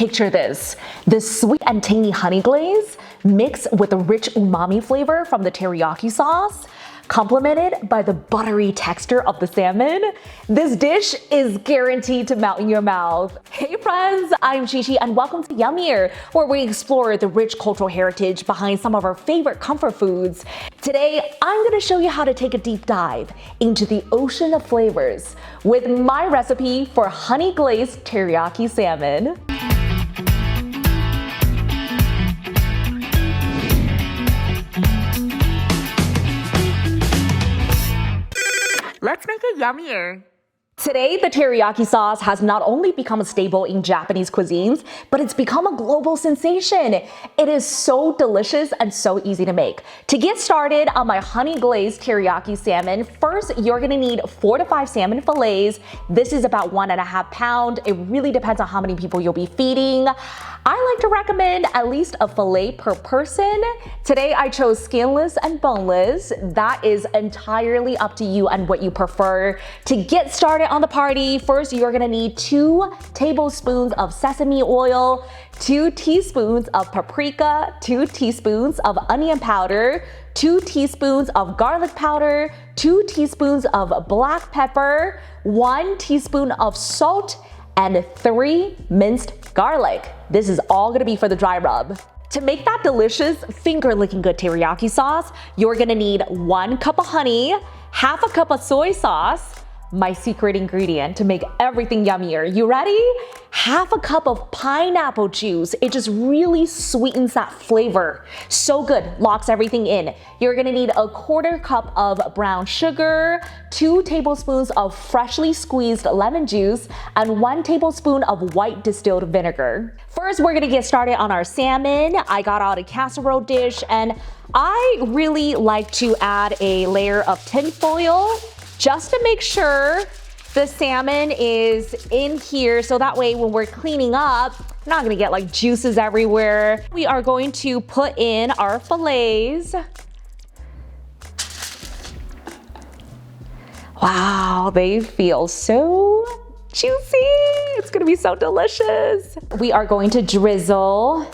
Picture this sweet and tangy honey glaze mixed with the rich umami flavor from the teriyaki sauce, complemented by the buttery texture of the salmon. This dish is guaranteed to melt in your mouth. Hey friends, I'm Shishi and welcome to Yummier, where we explore the rich cultural heritage behind some of our favorite comfort foods. Today, I'm gonna show you how to take a deep dive into the ocean of flavors with my recipe for honey glazed teriyaki salmon. Let's make it yummier. Today, the teriyaki sauce has not only become a staple in Japanese cuisines, but it's become a global sensation. It is so delicious and so easy to make. To get started on my honey glazed teriyaki salmon, first you're gonna need 4 to 5 salmon fillets. This is about 1.5 pounds. It really depends on how many people you'll be feeding. I like to recommend at least a fillet per person. Today I chose skinless and boneless. That is entirely up to you and what you prefer. To get started on the party, first you're gonna need 2 tablespoons of sesame oil, 2 teaspoons of paprika, 2 teaspoons of onion powder, 2 teaspoons of garlic powder, 2 teaspoons of black pepper, 1 teaspoon of salt, and 3 minced garlic. This is all gonna be for the dry rub. To make that delicious, finger-licking good teriyaki sauce, you're gonna need 1 cup of honey, half a cup of soy sauce, my secret ingredient to make everything yummier. You ready? Half a cup of pineapple juice. It just really sweetens that flavor. So good, locks everything in. You're gonna need 1/4 cup of brown sugar, 2 tablespoons of freshly squeezed lemon juice, and 1 tablespoon of white distilled vinegar. First, we're gonna get started on our salmon. I got out a casserole dish, and I really like to add a layer of tin foil just to make sure the salmon is in here, so that way when we're cleaning up, we're not gonna get like juices everywhere. We are going to put in our fillets. Wow, they feel so juicy. It's gonna be so delicious. We are going to drizzle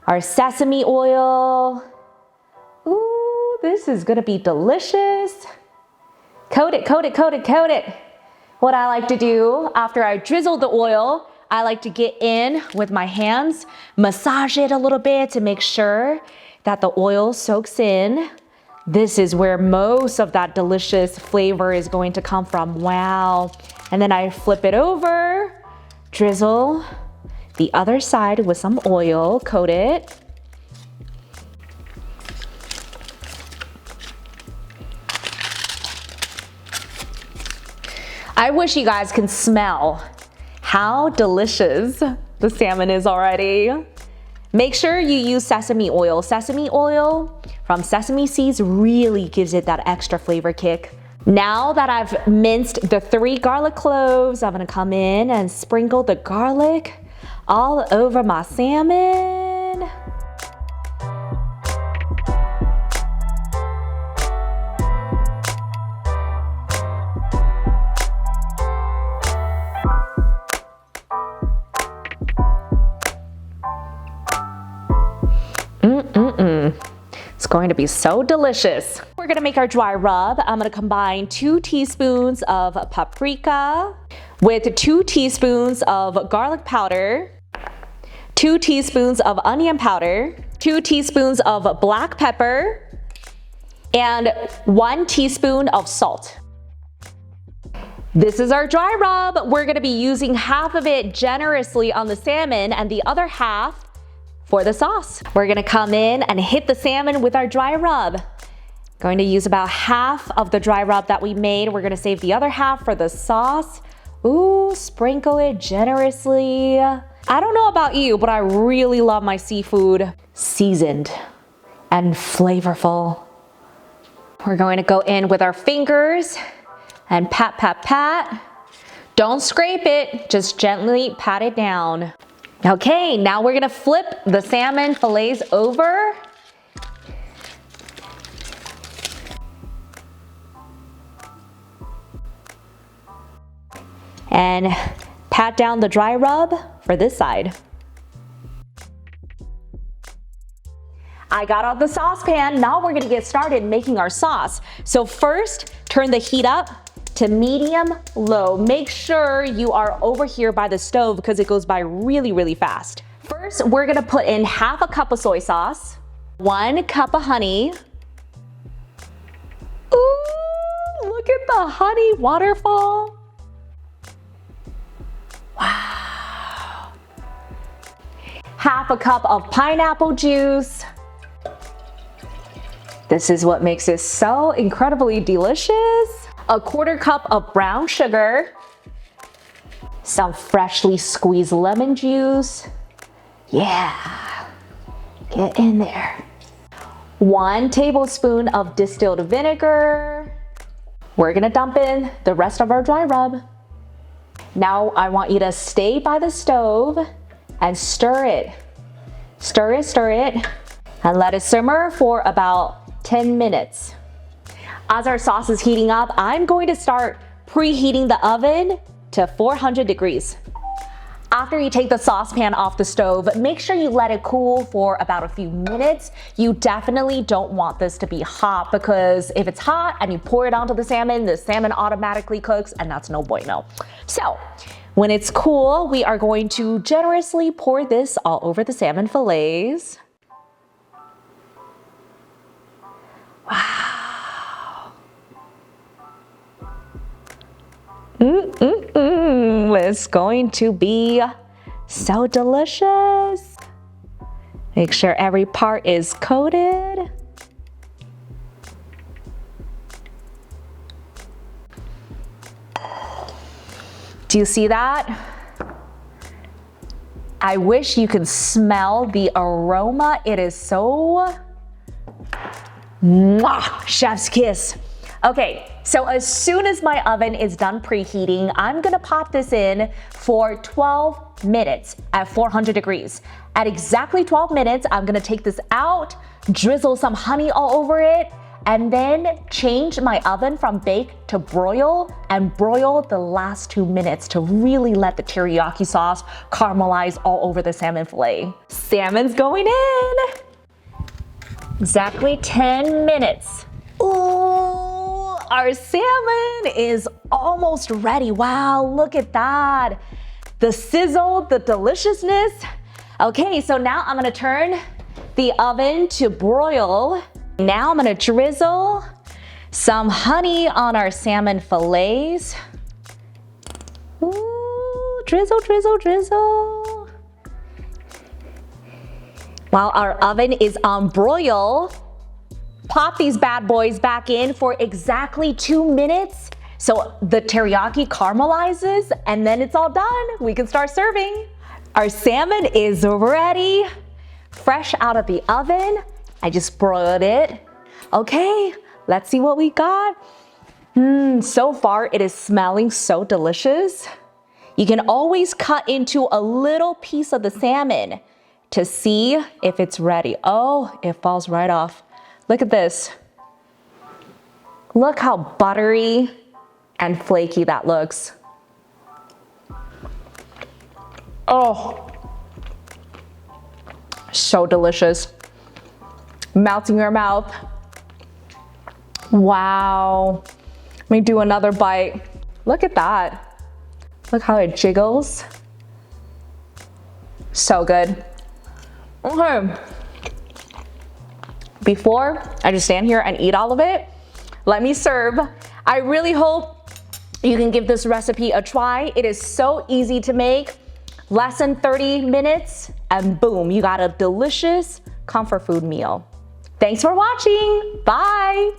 our sesame oil. Ooh, this is gonna be delicious. Coat it, coat it, coat it, coat it. What I like to do after I drizzle the oil, I like to get in with my hands, massage it a little bit to make sure that the oil soaks in. This is where most of that delicious flavor is going to come from. Wow. And then I flip it over, drizzle the other side with some oil, coat it. I wish you guys can smell how delicious the salmon is already. Make sure you use sesame oil. Sesame oil from sesame seeds really gives it that extra flavor kick. Now that I've minced the 3 garlic cloves, I'm gonna come in and sprinkle the garlic all over my salmon. It's going to be so delicious. We're gonna make our dry rub. I'm gonna combine 2 teaspoons of paprika with 2 teaspoons of garlic powder, 2 teaspoons of onion powder, 2 teaspoons of black pepper, and 1 teaspoon of salt. This is our dry rub. We're gonna be using half of it generously on the salmon and the other half for the sauce. We're gonna come in and hit the salmon with our dry rub. Going to use about half of the dry rub that we made. We're gonna save the other half for the sauce. Ooh, sprinkle it generously. I don't know about you, but I really love my seafood seasoned and flavorful. We're going to go in with our fingers and pat, pat, pat. Don't scrape it, just gently pat it down. Okay, now we're gonna flip the salmon fillets over. And pat down the dry rub for this side. I got out the saucepan. Now we're gonna get started making our sauce. So first, turn the heat up to medium low. Make sure you are over here by the stove because it goes by really, really fast. First, we're gonna put in half a cup of soy sauce, 1 cup of honey. Ooh, look at the honey waterfall. Wow. Half a cup of pineapple juice. This is what makes it so incredibly delicious. A 1/4 cup of brown sugar. Some freshly squeezed lemon juice. Yeah, get in there. 1 tablespoon of distilled vinegar. We're gonna dump in the rest of our dry rub. Now I want you to stay by the stove and stir it. Stir it, stir it, and let it simmer for about 10 minutes. As our sauce is heating up, I'm going to start preheating the oven to 400 degrees. After you take the saucepan off the stove, make sure you let it cool for about a few minutes. You definitely don't want this to be hot because if it's hot and you pour it onto the salmon automatically cooks and that's no bueno. So when it's cool, we are going to generously pour this all over the salmon fillets. Wow. It's going to be so delicious. Make sure every part is coated. Do you see that? I wish you could smell the aroma. It is so mwah, chef's kiss. Okay, so as soon as my oven is done preheating, I'm gonna pop this in for 12 minutes at 400 degrees. At exactly 12 minutes, I'm gonna take this out, drizzle some honey all over it, and then change my oven from bake to broil and broil the last 2 minutes to really let the teriyaki sauce caramelize all over the salmon fillet. Salmon's going in. Exactly 10 minutes. Ooh, our salmon is almost ready. Wow, look at that. The sizzle, the deliciousness. Okay, so now I'm gonna turn the oven to broil. Now I'm gonna drizzle some honey on our salmon fillets. Ooh, drizzle, drizzle, drizzle. While our oven is on broil, pop these bad boys back in for exactly 2 minutes so the teriyaki caramelizes and then it's all done. We can start serving. Our salmon is ready, fresh out of the oven. I just broiled it. Okay, let's see what we got. So far it is smelling so delicious. You can always cut into a little piece of the salmon to see if it's ready. Oh, it falls right off. Look at this. Look how buttery and flaky that looks. Oh, so delicious. Melts in your mouth. Wow. Let me do another bite. Look at that. Look how it jiggles. So good. Okay. Before I just stand here and eat all of it, let me serve. I really hope you can give this recipe a try. It is so easy to make. Less than 30 minutes and boom, you got a delicious comfort food meal. Thanks for watching. Bye.